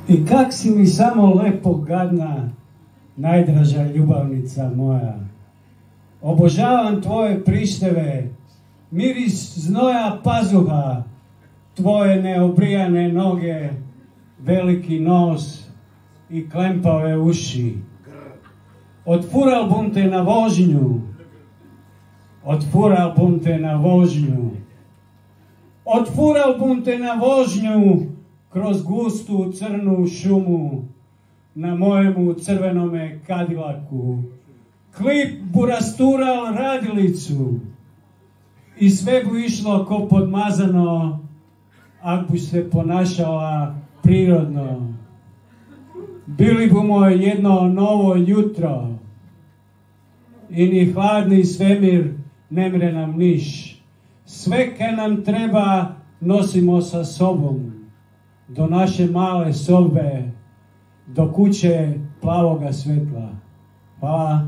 I kak si mi samo lepo gadna, najdraža ljubavnica moja. Obožavam tvoje prišteve, miris znoja pazuha, tvoje neobrijane noge, veliki nos i klempave uši. Otfural bum te na vožnju, otfural bum te na vožnju, otfural bum te na vožnju kroz gustu crnu šumu na mojemu crvenome Cadillacu. Klip bu rastural radilicu i sve bu išlo ko podmazano, ak bu se ponašala prirodno. Bili bumo jedno novo jutro i ni hladni svemir ne mre nam niš. Sve kaj nam treba nosimo sa sobom, do naše male sobe, do kuće plavoga svetla. Hvala.